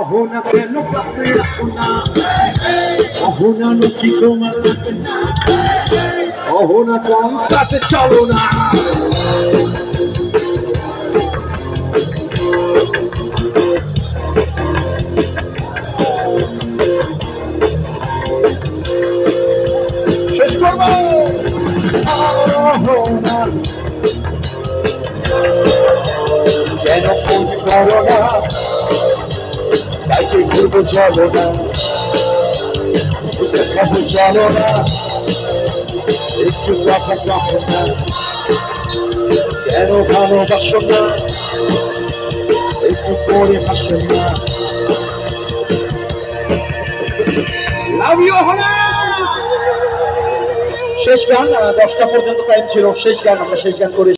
অহনা কেন পাপড়ি সোনা অহনা নকি তোমার লাগে না অহনা কোন সাথে চলো না শেষ করবো অহনা কেন ফোন করো না তাইকে ঘুরবো চলো না খাবো চলো না একটু কথা রাখো না কেন ভালোবাসো না একটু পরে হাসো না লাভ ইউ হনা শেষ গান 10টা পর্যন্ত টাইম ছিল শেষ গান আমরা শেষ গান করে